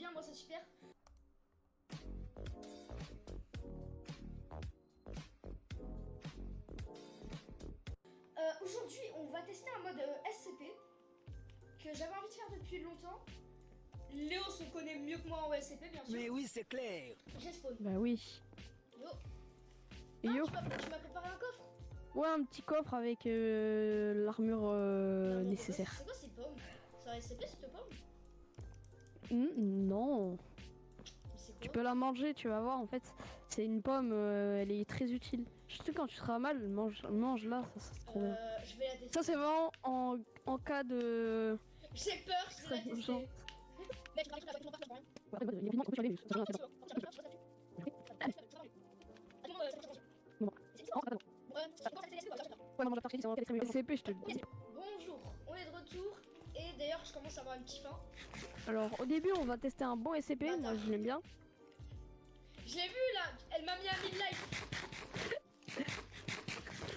bien, moi c'est super. Aujourd'hui, on va tester un mode SCP que j'avais envie de faire depuis longtemps. Léo se connaît mieux que moi en SCP, bien sûr. Mais oui, c'est clair. J'ai spawn. Bah oui. Yo. Et yo. Tu m'as préparé un coffre. Ouais, un petit coffre avec l'armure Non, nécessaire. C'est quoi ces pommes? C'est un SCP cette pomme? Non. Mais c'est quoi? Tu peux la manger, tu vas voir. En fait, c'est une pomme, elle est très utile. Surtout quand tu seras mal, mange-la, ça c'est trop bien. Je vais la tester. Ça, c'est vraiment en cas de. J'ai peur, je vais la tester. Mec, je vais la SCP, je te le dis. Bonjour, on est de retour. Et d'ailleurs, je commence à avoir une petite faim. Alors, au début, on va tester un bon SCP. Bâtard. Moi, je l'aime bien. Je l'ai vu là, elle m'a mis un 1000 likes.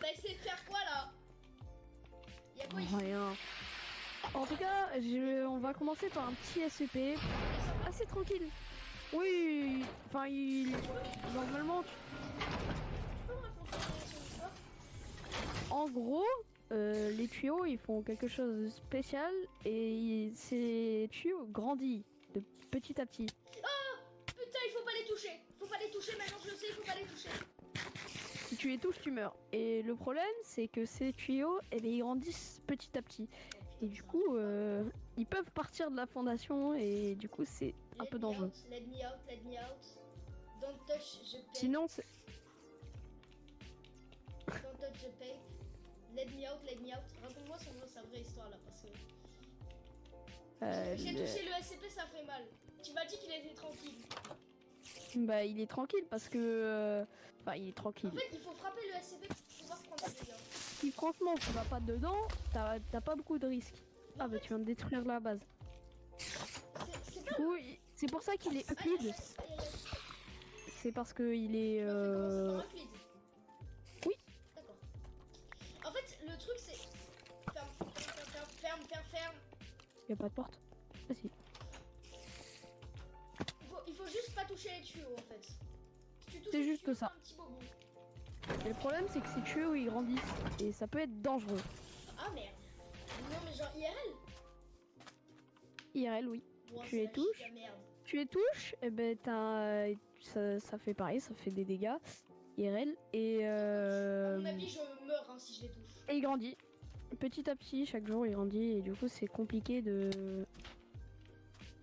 T'as essayé de faire quoi là? Y'a quoi ici? Rien. En tout cas, on va commencer par un petit SCP. Assez tranquille. Oui, enfin, normalement, Tu peux me raconter son histoire? en gros, les tuyaux, ils font quelque chose de spécial et ces tuyaux grandissent de petit à petit. Putain, il faut pas les toucher. Faut pas les toucher, maintenant je le sais, il faut pas les toucher. Si tu les touches, tu meurs. Et le problème, c'est que ces tuyaux, eh bien, ils grandissent petit à petit. Et du coup, ils peuvent partir de la fondation et du coup, c'est un peu dangereux. Let me out, let me out. Don't touch the pape. Sinon, c'est... Don't touch the pape. Let me out, let me out. Raconte-moi sa vraie histoire là, parce que... J'ai touché le SCP, ça fait mal. Tu m'as dit qu'il était tranquille. Bah, il est tranquille parce que... Enfin, il est tranquille. En fait, il faut frapper le SCP pour pouvoir prendre des dégâts. Si franchement, tu vas pas dedans, t'as pas beaucoup de risques. Ah bah, tu viens de détruire la base. C'est pas... Oui, c'est pour ça qu'il est Aïe, Euclide. aïe, aïe, aïe. C'est parce que il est... Tu m'as fait commencer dans Euclide. Oui. D'accord. En fait, le truc c'est... Ferme. Y a pas de porte. Ah si. Il faut juste pas toucher les tuyaux en fait. Si tu touches C'est les juste tuyaux, ça. un petit bobo. Et le problème, c'est que ces tuyaux, ils grandissent. Et ça peut être dangereux. Ah merde. Non mais genre IRL. IRL, oui. Wow, Tu c'est les la touches. giga merde. Tu les touches, et ben ça fait pareil, ça fait des dégâts. IRL. Et À mon avis, je meurs hein, si je les touche. et il grandit. Petit à petit, chaque jour, il grandit. Et du coup, c'est compliqué de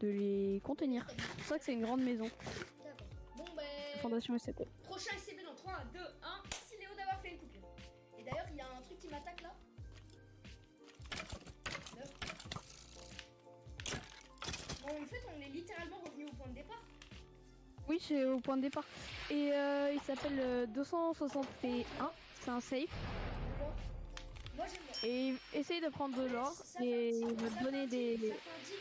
les contenir. C'est pour ça que c'est une grande maison. D'accord. Bon La ben... fondation SCP. Prochain SCP dans 3, 2, 1. Merci Léo d'avoir fait une coupure. Et d'ailleurs, il y a un truc qui m'attaque là. Neuf. Bon, en fait, on est littéralement revenu au point de départ. Oui, c'est au point de départ. Et il s'appelle 261. C'est un safe. Bon. Moi, j'aime bien. Et essaye de prendre de l'or Ça fait et un deal, il va ça te donner fait un deal, des... ça fait un deal.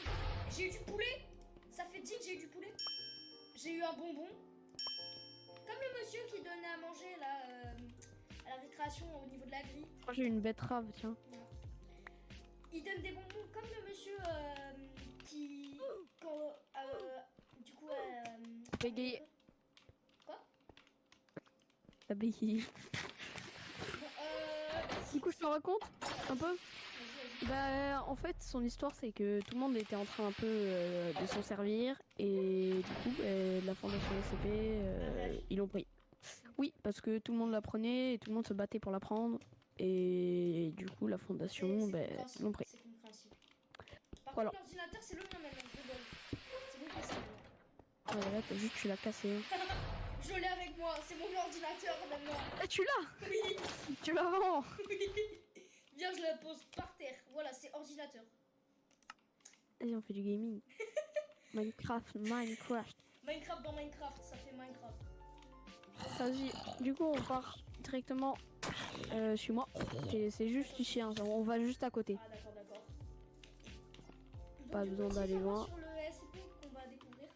J'ai eu du poulet. Ça fait 10 que j'ai eu du poulet. J'ai eu un bonbon. Comme le monsieur qui donnait à manger là, à la récréation au niveau de la grille. Moi j'ai une betterave, tiens. Il donne des bonbons comme le monsieur qui... du coup... Bégayé. Quoi? T'as bégayé. Bon, Du coup, je te raconte un peu. vas-y. Bah, en fait, son histoire, c'est que tout le monde était en train un peu de s'en servir. Et du coup, la fondation SCP, ils l'ont pris. Oui, parce que tout le monde la prenait et tout le monde se battait pour la prendre. Et du coup, la fondation, ils l'ont pris. C'est compréhensible. Par Voilà. contre, l'ordinateur, c'est le mien maintenant, je rigole. C'est compréhensible. Voilà, t'as vu que tu l'as cassé. Je l'ai avec moi, c'est mon ordinateur maintenant. Eh, tu l'as. Oui, Tu l'as vraiment. oui. Viens, je la pose par terre. Voilà, c'est ordinateur. Vas-y, on fait du gaming. Minecraft. Minecraft dans Minecraft, ça fait Minecraft. Vas-y, du coup, on part directement chez moi. C'est juste ici, hein, on va juste à côté. Ah, d'accord. Donc, Pas du coup, besoin tu d'aller sais quoi loin. Sur le SCP qu'on va découvrir,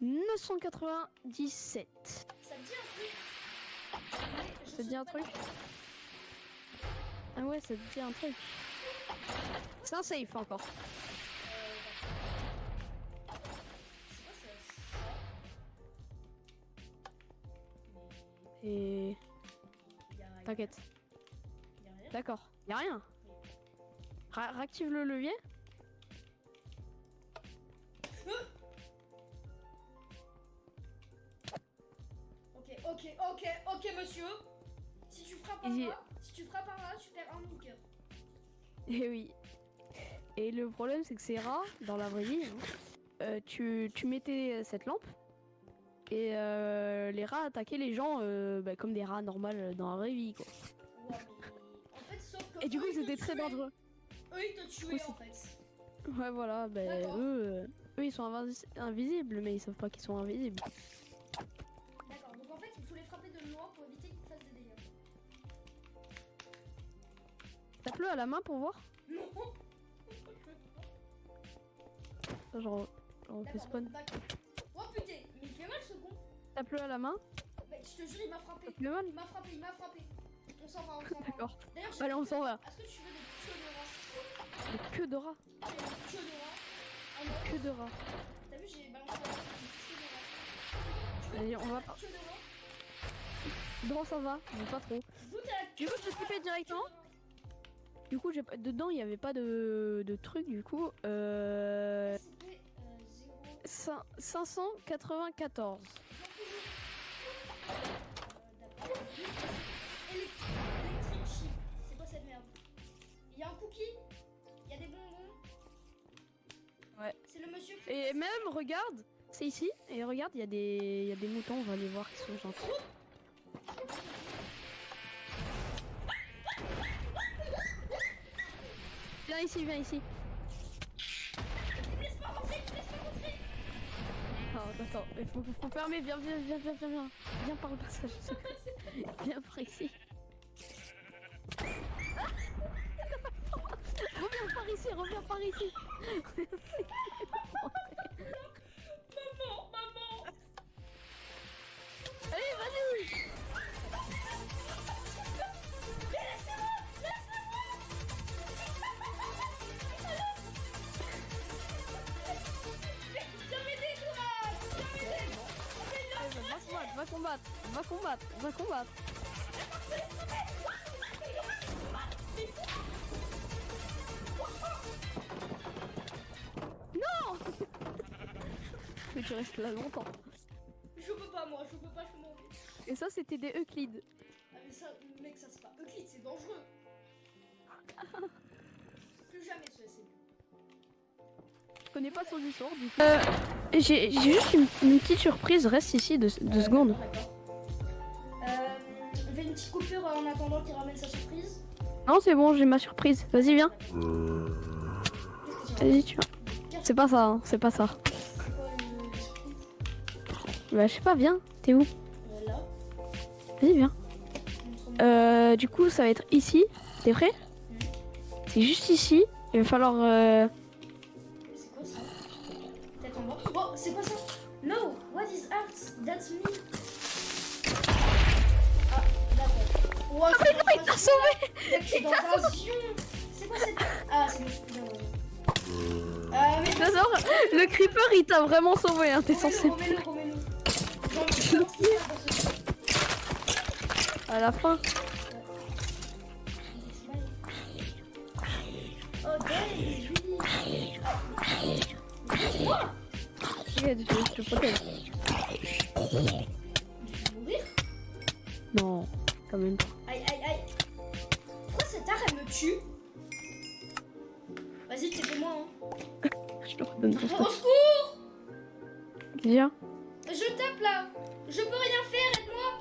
997. ça te dit un truc? Mais je Ça te dit sais un pas truc? Ah ouais, ça te dit un truc. C'est un safe encore. Et Y a t'inquiète. y a rien. D'accord. Y a rien. Réactive le levier. Ok, monsieur. Si tu frappes par là, tu perds un demi-cœur. Et oui. Et le problème, c'est que ces rats, dans la vraie vie, hein, tu mettais cette lampe et les rats attaquaient les gens comme des rats normales dans la vraie vie, quoi. Ouais, mais en fait, sauf que Et du coup, eux, ils c'était t'ont très tué. dangereux. Eux, ils t'ont tué Oui, en fait. Ouais, voilà. D'accord. Eux, ils sont invisibles, mais ils savent pas qu'ils sont invisibles. D'accord, donc en fait, il faut les frapper de loin pour éviter qu'ils fassent des dégâts. Tape-le à la main pour voir. Non. Genre, on fait D'accord, spawn. d'accord. Oh putain, mais il fait mal ce con. Tape-le à la main. Bah, je te jure, il m'a frappé. Ça te fait mal. Il m'a frappé. On s'en va. D'accord. D'ailleurs, Allez, on s'en va. Est-ce que tu veux des Des queues de rats. queues de rat? Ah non. Queues de rats. T'as vu, j'ai balancé la queue de rat. Tu veux Allez, on va la pas. queue de rat? Non, ça va, mais pas trop. D'où t'as la Du coup, je te skipais directement. Du coup, dedans, il n'y avait pas de truc, du coup. C'était 0. 594. D'accord. Electric chip. C'est quoi cette merde? Il y a un cookie. Il y a des bonbons. Ouais. C'est le monsieur qui. Et même, regarde, c'est ici. Et regarde, il y a des moutons, on va les voir, qui sont gentils. Viens ici, viens ici. Laisse-moi rentrer. Attends, il faut fermer. Viens. Viens par le passage secret. Viens par ici. Reviens par ici. Maman. Allez, vas-y. J'avais des courage. Va combattre. Non. Mais tu restes là longtemps. Je peux pas, moi. Je peux pas, je m'en vais. Et ça, c'était des Euclides. Ah mais ça, mec, ça c'est pas Euclide, c'est dangereux. Plus jamais ce SCP. Je connais pas son histoire du coup. J'ai juste une petite surprise, reste ici 2 secondes. D'accord. On fait une petite coupure en attendant qu'il ramène sa surprise. Non, c'est bon, j'ai ma surprise. Vas-y, viens. Qu'est-ce que tu Vas-y, tu viens. C'est pas ça, hein, c'est pas ça. C'est quoi le surprise? Bah, je sais pas, viens. T'es où? Là. Vas-y, viens. Montre-moi. Du coup, ça va être ici. T'es prêt? C'est juste ici. Il va falloir. C'est quoi ça? Tête en bas. Oh, c'est quoi ça? No, what is art? That's me. Ah, d'accord. Oh, mais non, il t'a sauvé! Mec, je suis dans un zion. C'est quoi cette... Ah, c'est bon, je peux bien voir. Mais J'adore. Le creeper, il t'a vraiment sauvé, hein. T'es censé. remets-le. Genre, je lance tout ça dans ce truc. À la fin. Oh, damn, oui. Regarde, je te protège. Je vais mourir. Non, quand même pas. Aïe. Pourquoi cette arme, elle me tue? Vas-y, t'es moi, hein. Je te redonne ton Au stuff. secours! Viens. Je tape là. Je peux rien faire, aide-moi.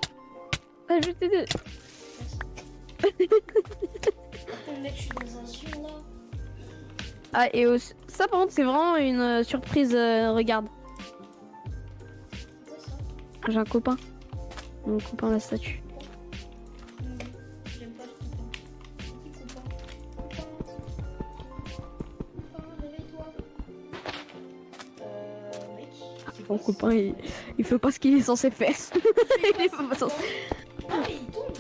Ah, je vais t'aider. Attends, mec, je suis dans un zion là. Ah, et ça, par contre, c'est vraiment une surprise. Regarde, C'est quoi ça? j'ai un copain. Mon copain, la statue. J'aime pas le copain. Copain, réveille-toi. Mec. c'est Mon quoi copain, il fait pas ce qu'il est censé faire. Il est pas censé. Ah, mais il tombe.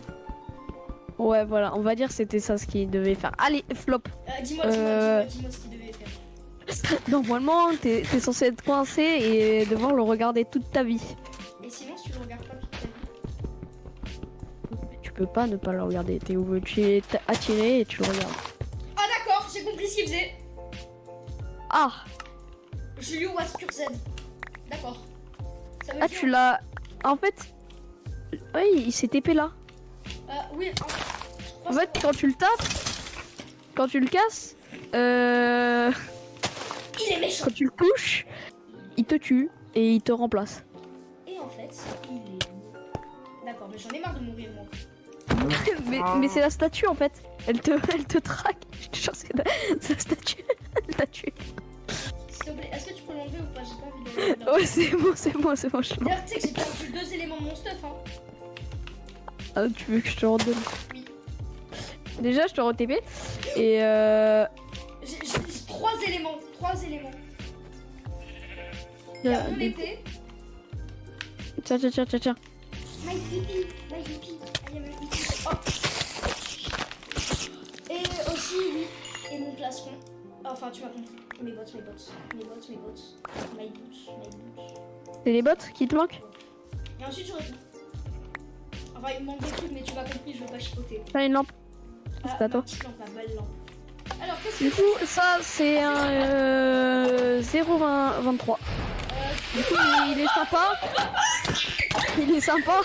Ouais, voilà, on va dire c'était ça ce qu'il devait faire. Allez, flop. Dis-moi ce qu'il devait faire. Normalement, t'es censé être coincé et devoir le regarder toute ta vie. Et sinon, si tu le regardes pas toute ta vie. peux pas ne pas le regarder. Tu es attiré et tu le regardes. Ah d'accord, j'ai compris ce qu'il faisait. Ah, Julio was sur Z. D'accord. Ça veut ah dire... tu l'as. En fait, oui, il s'est TP là. Oui, En fait, quand tu le tapes, quand tu le casses, il est méchant. quand tu le touches, il te tue et il te remplace. Et en fait, il est... D'accord, mais j'en ai marre de mourir moi. mais c'est la statue en fait. Elle te traque. Je te jure, c'est la statue. Elle t'a tué. S'il te plaît, est-ce que tu peux l'enlever ou pas? J'ai pas envie de l'enlever. Ouais, c'est bon, c'est bon, c'est bon. Je... D'ailleurs, tu sais que j'ai perdu 2 éléments de mon stuff, hein. Ah, tu veux que je te redonne? Oui. Déjà, je te re-TP. Et J'ai 3 éléments. 3 éléments. Il y a mon épée. Tiens. My hippie. I am a hippie. Oh. Et aussi, oui. Et mon plastron. Enfin, tu m'as compris. Mes bottes. My boots. c'est les bottes qui te manquent? Et ensuite, j'aurais tout. Enfin, il me manque des trucs, mais tu m'as compris, je veux pas chipoter. T'as une lampe. C'est à toi. Ma petite lampe, ma belle lampe. Alors, qu'est-ce Du que coup, ça, c'est un 0,23. Du coup, il est sympa. Il est sympa.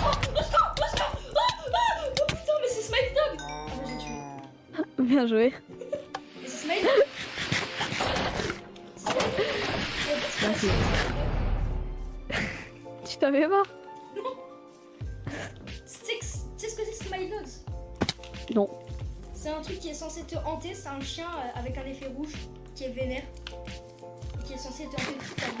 Oh putain, mais c'est Smile Dog. Ah, bah, j'ai tué. Bien joué. Mais c'est Smile Dog. Merci. Tu t'avais pas? Tu sais ce que c'est Smile Dogs? Non. C'est un truc qui est censé te hanter, c'est un chien avec un effet rouge qui est vénère. Et qui est censé te hanter toute ta vie.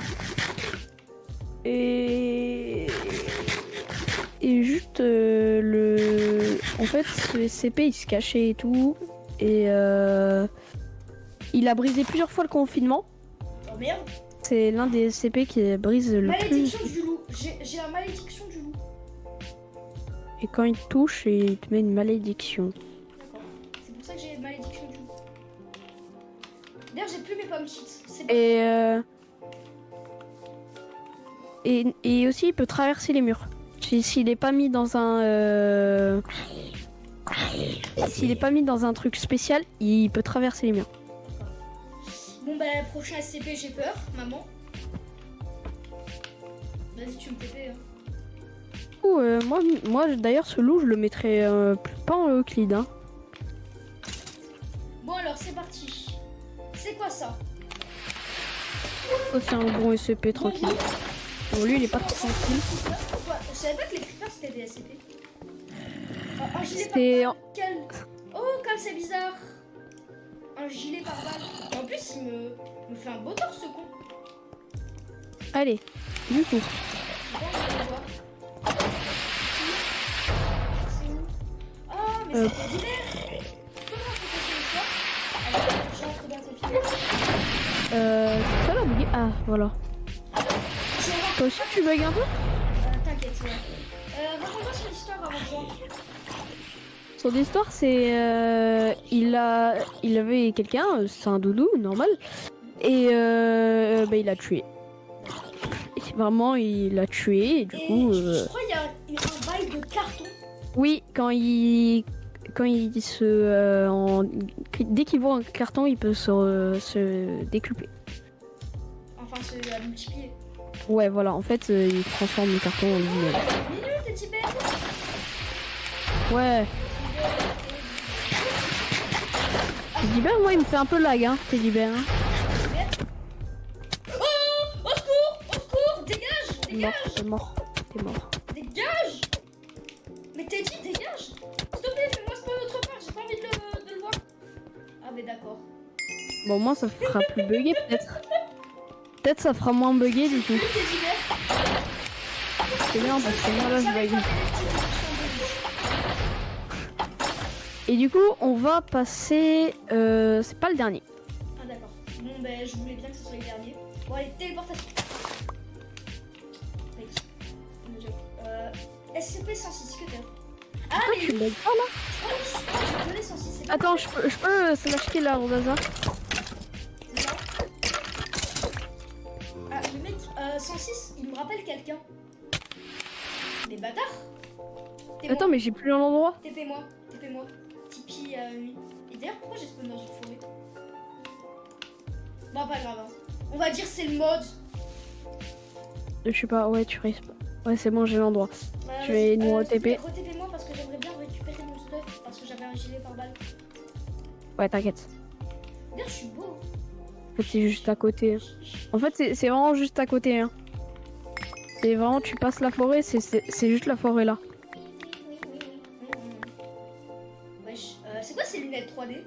Et juste en fait ce SCP il se cachait et tout et il a brisé plusieurs fois le confinement. Oh merde. C'est l'un des SCP qui brise le Malédiction plus. du loup. J'ai la malédiction du loup. Et quand il te touche, il te met une malédiction. D'accord. C'est pour ça que j'ai une malédiction du loup. D'ailleurs j'ai plus mes pommes cheats. Et aussi il peut traverser les murs. S'il est pas mis dans un s'il est pas mis dans un truc spécial, il peut traverser les murs. Bon bah prochain SCP j'ai peur, maman. Vas-y tu me TP hein. Ou moi d'ailleurs ce loup je le mettrais pas en Euclide hein. Bon alors c'est parti. C'est quoi ça? Oh, c'est un bon SCP tranquille. Bon lui il est pas trop tranquille. Je savais pas que les creepers c'était des SCP. Un gilet C'est- par balle. Quel... Oh comme c'est bizarre. Un gilet par balle. En plus il me fait un beau torse ce con. Allez, du coup. Bon, on va le voir. C'est où? Oh mais c'est des divers. Tu peux me raconter son histoire? Alors, j'entre dans le confinement. Ça va bugger. Ah voilà. Je rentre. Toi aussi tu bugs un peu? T'inquiète, ouais. Raconte-moi son histoire avant de voir. Son histoire c'est il avait quelqu'un, c'est un doudou normal, et il l'a tué. Et vraiment il l'a tué et du Et coup je crois qu'il y a un bail de carton. oui quand il dès qu'il voit un carton il peut se décupler. Enfin, c'est à multiplier. Ouais voilà en fait il transforme le carton en lui-même. Minute, t'es petit bête. Ouais. Teddybear moi il me fait un peu lag hein Teddybear hein. Oh, au secours, dégage, T'es mort. dégage. Mais Teddy, dégage. S'il te plaît, fais-moi spawn autre part, j'ai pas envie de le voir. Ah, mais d'accord. Bon moi ça fera plus bugger peut-être. Peut-être ça fera moins bugger du coup. Oui, Teddy vert. C'est bien parce que moi là je J'arrive bug. à faire des petits trucs Et du coup on va passer c'est pas le dernier. Ah, d'accord. Bon, ben, je voulais bien que ce soit le dernier. Bon, allez, téléportation. SCP-106, que t'as? Ah, Pourquoi mais tu bugs pas là? oh, je connais 106, c'est pas Attends je peux slash kill là au hasard. c'est ça. Ah, le mec, 106, il me rappelle quelqu'un. Des bâtards. Attends, mais j'ai plus un endroit. TP-moi. Tipeee Et d'ailleurs, pourquoi j'ai spawn dans une forêt? Bon, pas grave. Hein. On va dire c'est le mode. Je sais pas, ouais, tu risques. Ouais, c'est bon, j'ai l'endroit. Je vais nous re-TP. Re-TP-moi parce que j'aimerais bien récupérer mon stuff parce que j'avais un gilet pare-balles. Ouais, t'inquiète. D'ailleurs, je suis beau. En fait, c'est juste à côté. En fait, c'est vraiment juste à côté. Hein. C'est vraiment, tu passes la forêt, c'est juste la forêt là. Wesh, c'est quoi ces lunettes 3D?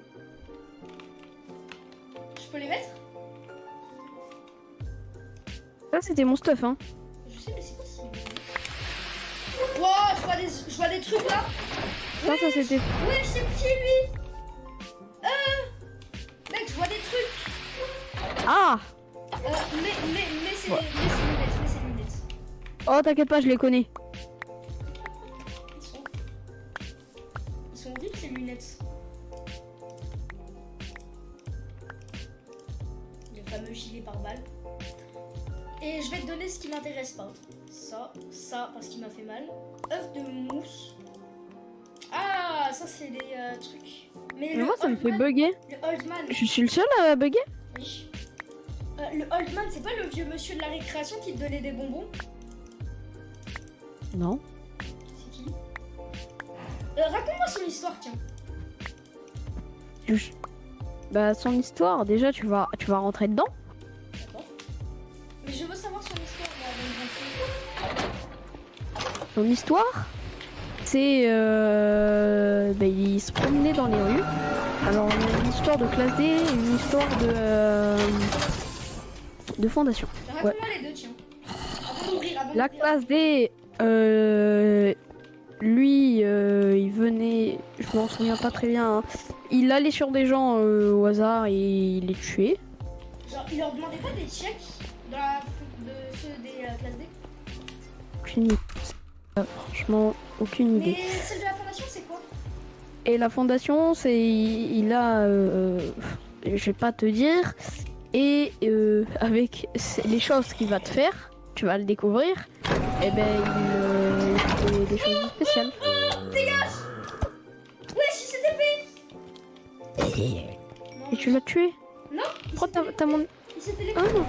Je peux les mettre? Ça, c'était mon stuff, hein. Je sais, mais c'est quoi ces lunettes? Wow, je vois des trucs là. Ça, c'était. Ouais, c'est qui lui? Mec, je vois des trucs. Ah! Mais c'est les lunettes. Oh, t'inquiète pas, je les connais. Ils sont horribles ces lunettes. Le fameux gilet pare-balles. Et je vais te donner ce qui m'intéresse pas. Ça parce qu'il m'a fait mal. Œuf de mousse. Ah, ça c'est des trucs. Mais moi, ça me fait bugger. Le Oldman. Je suis le seul à bugger? Oui. Le Oldman, c'est pas le vieux monsieur de la récréation qui te donnait des bonbons? Non. C'est qui? Raconte-moi son histoire, tiens. Bah, son histoire, déjà, tu vas rentrer dedans. D'accord. Mais je veux savoir son histoire, moi, avant de rentrer. Son histoire, c'est. Bah, il se promenait dans les rues. Alors, il y a une histoire de classe D et une histoire de fondation. Raconte-moi les deux, tiens. Avant d'ouvrir. La classe D, lui, il venait, je m'en souviens pas très bien, hein. Il allait sur des gens au hasard et il les tuait. Genre, il leur demandait pas des checks de ceux des classes D? Aucune idée. Franchement, aucune idée. Mais celle de la fondation, c'est quoi? Et la fondation, c'est. Il a. Je vais pas te dire. Et avec les choses qu'il va te faire, tu vas le découvrir. Et ben, il fait des choses spéciales. Dégage! Wesh, il s'est TP! Et tu l'as tué? Non? Pourquoi t'as mon. Il s'est télé. Ah non.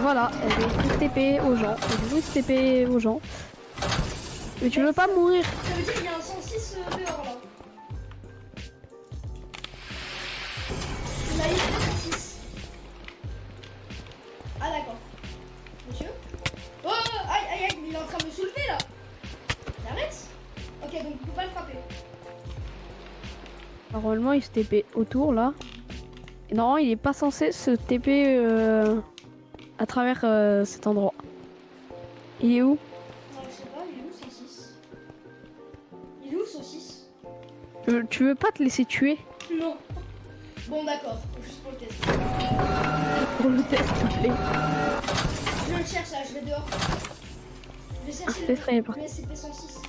Voilà, elle est TP aux gens. Elle est TP aux gens. Mais tu veux pas mourir? Ça veut dire qu'il y a un 106 dehors là. Il a eu un 106. Ah d'accord. Monsieur? Oh aïe, il est en train de me soulever là. Il arrête? Ok, donc on peut pas le frapper. Normalement, il se TP autour là. Et normalement, il est pas censé se TP à travers cet endroit. Il est où? Non, je sais pas, il est où saucisse? Il est où saucisse? Tu veux pas te laisser tuer? Non. Bon d'accord, juste pour le test. Pour le test, s'il te plaît. Je le cherche là, je vais dehors. Je vais chercher c'est très le important. SCP-106.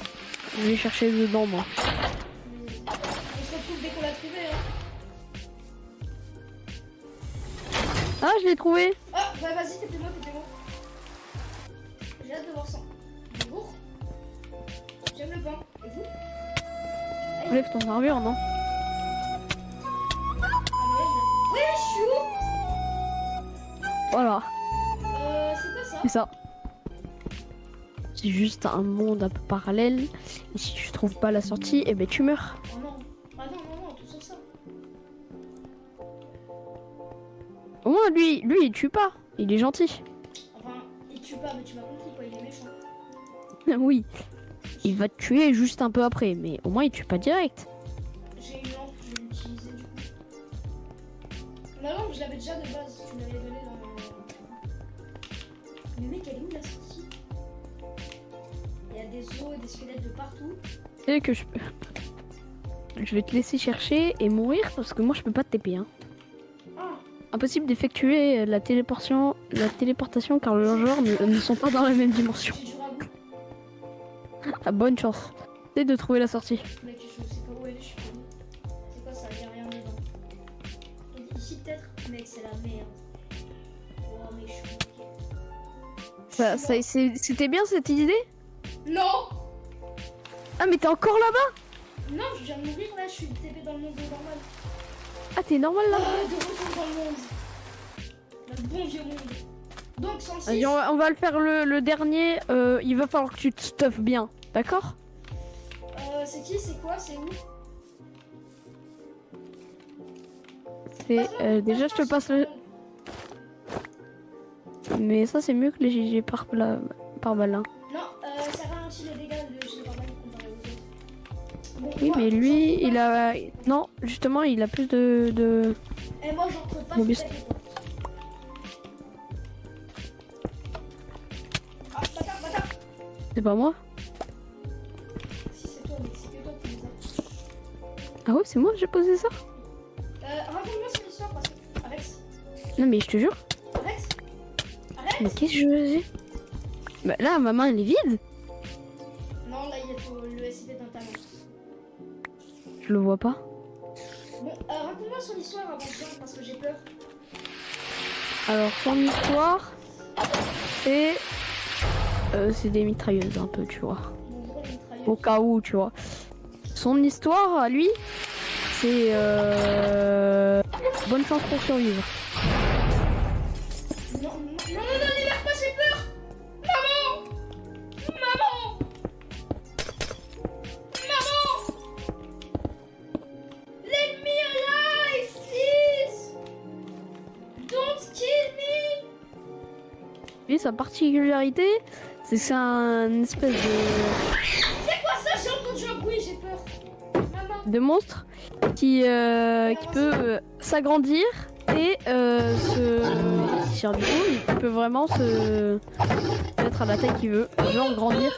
Je vais chercher dedans, moi. On se retrouve dès qu'on l'a trouvé hein. Ah, je l'ai trouvé. Ah, bah vas-y, TP-moi. J'ai hâte de voir ça. Bonjour. J'aime le pain. Et vous? Lève ton armure, non? Ah, ouais, je suis où? Voilà, C'est quoi ça? c'est ça. C'est juste un monde un peu parallèle. Et si tu trouves pas la sortie, eh ben tu meurs. Oh non. Ah non, tout sauf ça. Au moins, lui, il tue pas. Il est gentil. Enfin, il tue pas, mais tu m'as compris quoi, il est méchant. Oui. Il va te tuer juste un peu après, mais au moins il tue pas direct. J'ai une lampe, je vais l'utiliser du coup. La lampe, je l'avais déjà de base, tu me l'avais donnée dans le... Mais mec, elle est où la sortie? Il y a des os et des squelettes de partout. Tu sais que je vais te laisser chercher et mourir parce que moi je peux pas te TP. Hein. Ah, Impossible d'effectuer la téléportation car leurs genres ne sont pas dans la même dimension. j'ai du ragoût. Ah, bonne chance. Essaye de trouver la sortie. Mec, je sais pas où elle est, je suis perdue. C'est quoi ça? Il y a rien dedans. Donc, ici peut-être? Mec, c'est la merde. Oh, mais je suis... C'était bien cette idée? Non! Ah, mais t'es encore là-bas? Non, je viens de mourir là, je suis TP dans le monde normal. Ah, t'es normal là? Ah, de retour dans le monde. Le bon vieux monde. Donc 106. Vas-y, on va le faire le dernier. Il va falloir que tu te stuffes bien, d'accord? C'est qui? C'est quoi? C'est où? C'est déjà je te passe le. Mais ça c'est mieux que les GG par balle. Hein. Non, ça ralentit les dégâts de GG par balle comparé aux autres. Bon, Oui, moi, mais lui, j'en il a. Non, justement, il a plus de... Et moi, j'en peux pas. Robuste. Ah, bâtard. C'est pas moi? Si c'est toi, mais c'est que toi qui les as. Ah ouais, c'est moi, j'ai posé ça? Raconte-moi son histoire parce que. Arrête. Non, mais je te jure. Arrête. Mais qu'est-ce que je faisais? Bah là, ma main, elle est vide. Non, là, il y a le SCP d'un talent. Je le vois pas. Bon, raconte-moi son histoire avant de faire parce que j'ai peur. Alors, son histoire, c'est des mitrailleuses un peu, tu vois. Mon gros mitrailleuse. Au cas où, tu vois. Son histoire, à lui, c'est bonne chance pour survivre. Non, libère pas, j'ai peur. Maman. Let me alive, please. Don't kill me. Lui, sa particularité, c'est que c'est un espèce C'est quoi ça? J'ai entendu un bruit, j'ai peur. Maman. de monstre qui peut s'agrandir et du coup, il peut vraiment se mettre à la taille qu'il veut, genre grandir.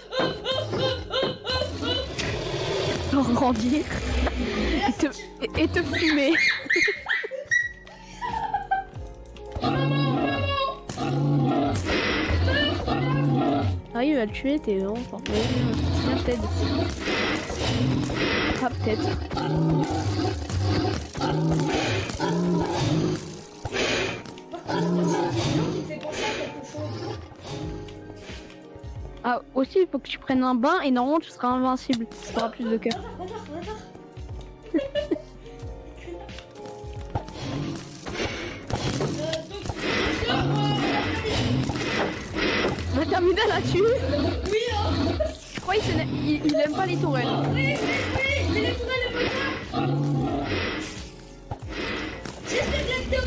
Genre grandir et te fumer. Ah, il va le tuer, t'es enfant. Viens, je t'aide. Ah, peut-être. Ah, aussi, il faut que tu prennes un bain et normalement tu seras invincible. Tu auras plus de cœur. La terminale a tué. Oui, hein. Je crois qu'il aime pas les tourelles. Oui, mais les tourelles, elles veulent pas. J'espère bien que t'es au